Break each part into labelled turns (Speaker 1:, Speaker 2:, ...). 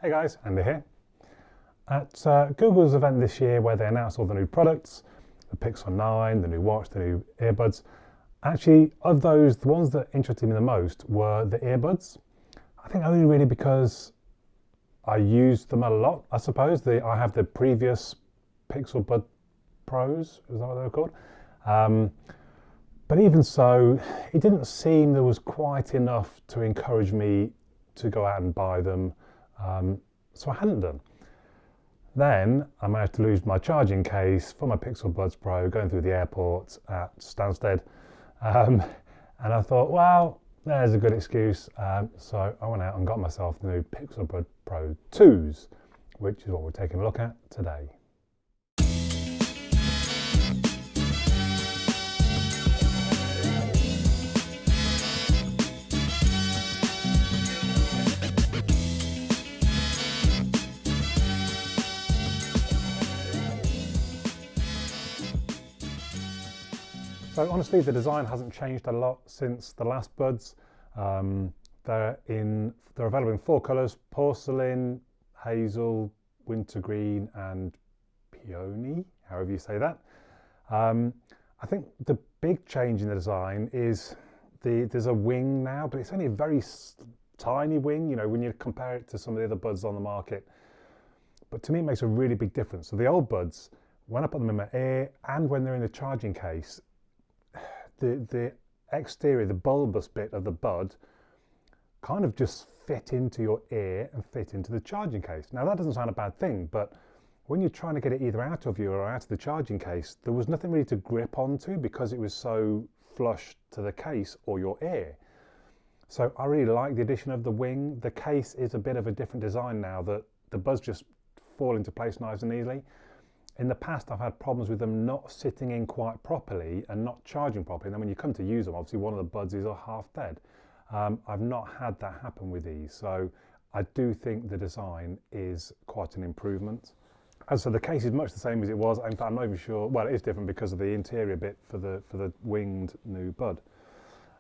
Speaker 1: Hey guys, Andy here. At Google's event this year where they announced all the new products, the Pixel 9, the new watch, the new earbuds, actually of those, the ones that interested me the most were the earbuds. I think only really because I used them a lot, I suppose. I have the previous Pixel Bud Pros, is that what they were called? Um, but even so, it didn't seem there was quite enough to encourage me to go out and buy them. So I hadn't done. Then I managed to lose my charging case for my Pixel Buds Pro going through the airport at Stansted. Um, and I thought, well, there's a good excuse. So I went out and got myself the new Pixel Bud Pro 2s, which is what we're taking a look at today. So honestly, the design hasn't changed a lot since the last Buds. They're available in 4 colours: porcelain, hazel, wintergreen, and peony, however you say that. I think the big change in the design is there's a wing now, but it's only a very tiny wing. You know, when you compare it to some of the other Buds on the market. But to me, it makes a really big difference. So the old Buds, when I put them in my ear and when they're in the charging case, the exterior, the bulbous bit of the bud kind of just fit into your ear and fit into the charging case. Now that doesn't sound a bad thing, but when you're trying to get it either out of you or out of the charging case, there was nothing really to grip onto because it was so flush to the case or your ear. So I really like the addition of the wing. The case is a bit of a different design now that the buds just fall into place nice and easily. In the past, I've had problems with them not sitting in quite properly and not charging properly. And then when you come to use them, obviously one of the buds is half dead. I've not had that happen with these. So I do think the design is quite an improvement. And so the case is much the same as it was. In fact, I'm not even sure, well, it is different because of the interior bit for the winged new bud.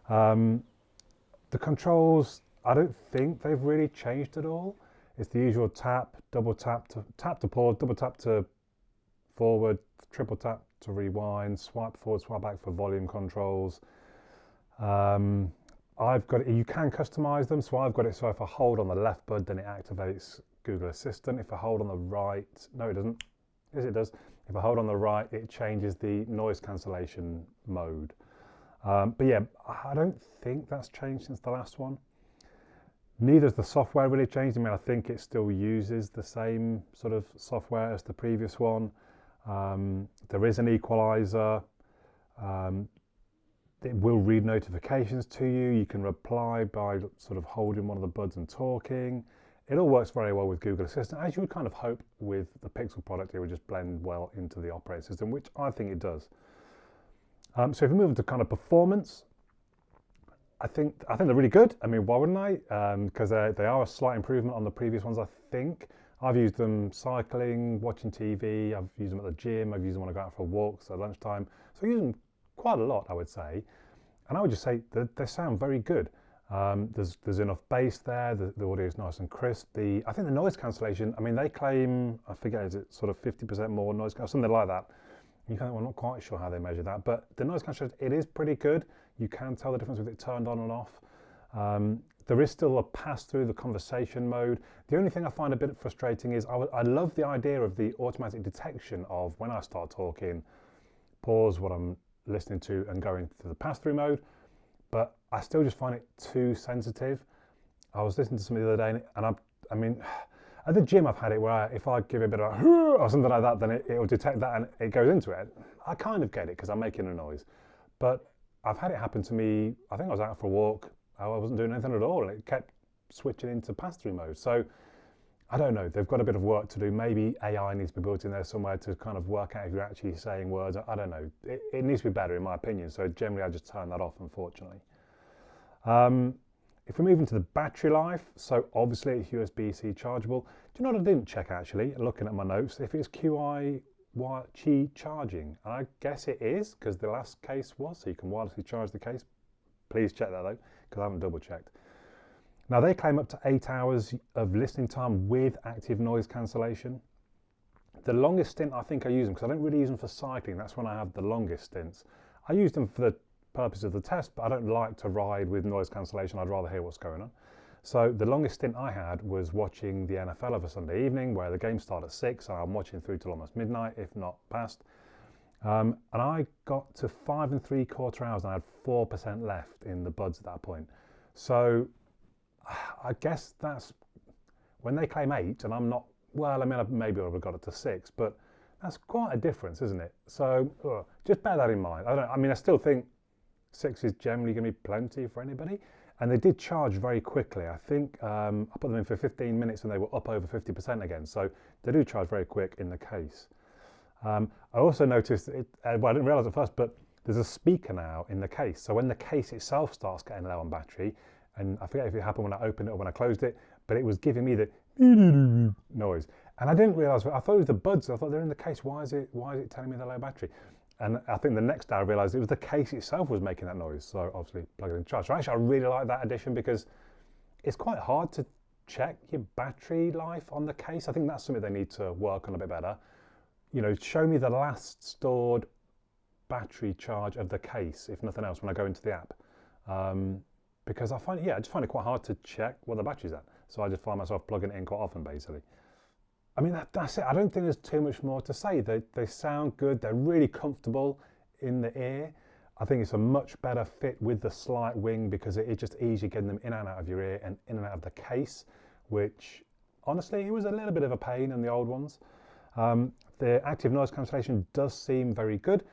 Speaker 1: The controls, I don't think they've really changed at all. It's the usual tap, double tap to pause, double tap to forward, triple tap to rewind, swipe forward, swipe back for volume controls. I've got it, you can customize them, so I've got it so if I hold on the left bud, then it activates Google Assistant. If I hold on the right, no it doesn't, yes it does. If I hold on the right, it changes the noise cancellation mode. But yeah, I don't think that's changed since the last one. Neither has the software really changed. I mean, I think it still uses the same sort of software as the previous one. There is an equalizer. It will read notifications to you. You can reply by sort of holding one of the buds and talking. It all works very well with Google Assistant, as you would kind of hope with the Pixel product. It would just blend well into the operating system, which I think it does. So if we move into kind of performance, I think they're really good. I mean, why wouldn't I? Because they are a slight improvement on the previous ones, I think. I've used them cycling, watching TV, I've used them at the gym, I've used them when I go out for walks at lunchtime. So I use them quite a lot, I would say. And I would just say that they sound very good. There's enough bass there, the audio is nice and crisp. I think the noise cancellation, I mean, they claim, I forget, is it sort of 50% more noise cancellation, something like that. You can, well, I'm not quite sure how they measure that, but the noise cancellation, it is pretty good. You can tell the difference with it turned on and off. There is still a pass-through, the conversation mode. The only thing I find a bit frustrating is I love the idea of the automatic detection of when I start talking, pause what I'm listening to and go into the pass-through mode, but I still just find it too sensitive. I was listening to somebody the other day and I mean, at the gym I've had it where if I give it a bit of or something like that, then it will detect that and it goes into it. I kind of get it because I'm making a noise, but I've had it happen to me. I think I was out for a walk. I wasn't doing anything at all, and it kept switching into pass-through mode. So I don't know. They've got a bit of work to do. Maybe AI needs to be built in there somewhere to kind of work out if you're actually saying words. I don't know. It needs to be better, in my opinion. So generally, I just turn that off, unfortunately. If we move into the battery life, so obviously it's USB-C chargeable. Do you know what I didn't check actually? Looking at my notes, if it's Qi charging, and I guess it is because the last case was, so you can wirelessly charge the case. Please check that though, because I haven't double checked. Now they claim up to 8 hours of listening time with active noise cancellation. The longest stint I think I use them, because I don't really use them for cycling, that's when I have the longest stints. I use them for the purpose of the test, but I don't like to ride with noise cancellation. I'd rather hear what's going on. So the longest stint I had was watching the NFL of a Sunday evening, where the game started at 6 and I'm watching through till almost midnight, if not past. And I got to 5 3/4 hours and I had 4% left in the buds at that point. So I guess that's when they claim 8 and I'm not, well, I mean, maybe I would have got it to 6, but that's quite a difference, isn't it? So just bear that in mind. I still think 6 is generally going to be plenty for anybody. And they did charge very quickly. I think I put them in for 15 minutes and they were up over 50% again. So they do charge very quick in the case. I also noticed, I didn't realize at first, but there's a speaker now in the case. So when the case itself starts getting low on battery, and I forget if it happened when I opened it or when I closed it, but it was giving me the noise. And I didn't realize, I thought it was the buds. I thought they're in the case. Why is it telling me the low battery? And I think the next day I realised it was the case itself was making that noise. So obviously plug it in charge. So actually I really like that addition because it's quite hard to check your battery life on the case. I think that's something they need to work on a bit better. You know, show me the last stored battery charge of the case, if nothing else, when I go into the app. Because I just find it quite hard to check what the battery's at. So I just find myself plugging it in quite often, basically. I mean, that's it. I don't think there's too much more to say. They sound good. They're really comfortable in the ear. I think it's a much better fit with the slight wing because it is just easy getting them in and out of your ear and in and out of the case, which honestly, it was a little bit of a pain in the old ones. The active noise cancellation does seem very good.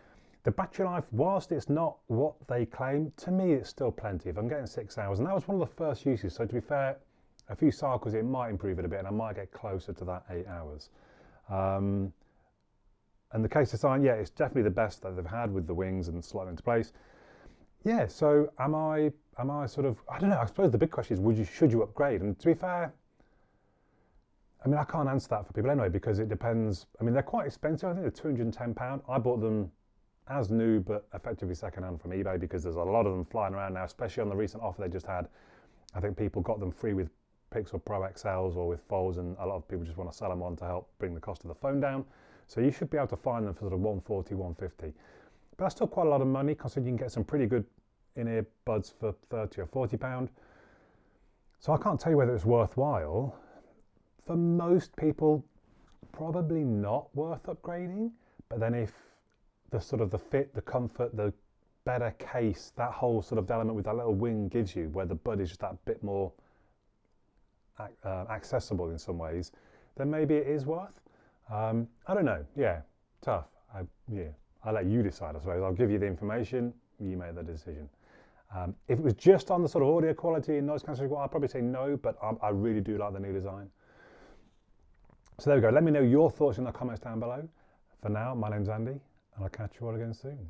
Speaker 1: The battery life, whilst it's not what they claim, to me it's still plenty. If I'm getting 6 hours, and that was one of the first uses, so to be fair, a few cycles it might improve it a bit and I might get closer to that 8 hours. And the case design, yeah, it's definitely the best that they've had with the wings and slotting into place. Yeah, so am I sort of, I don't know, I suppose the big question is, should you upgrade? And to be fair, I mean, I can't answer that for people anyway, because it depends. I mean, they're quite expensive. I think they're £210. I bought them as new, but effectively secondhand from eBay because there's a lot of them flying around now, especially on the recent offer they just had. I think people got them free with Pixel Pro XLs or with Folds, and a lot of people just want to sell them on to help bring the cost of the phone down. So you should be able to find them for sort of 140, 150. But that's still quite a lot of money, considering you can get some pretty good in-ear buds for 30 or 40 pound. So I can't tell you whether it's worthwhile. For most people, probably not worth upgrading. But then if the sort of the fit, the comfort, the better case, that whole sort of element with that little wing gives you, where the bud is just that bit more accessible in some ways, then maybe it is worth. I don't know. Yeah, tough. I'll let you decide, I suppose. I'll give you the information. You make the decision. If it was just on the sort of audio quality and noise cancellation, well, I'd probably say no, but I really do like the new design. So there we go. Let me know your thoughts in the comments down below. For now, my name's Andy, and I'll catch you all again soon.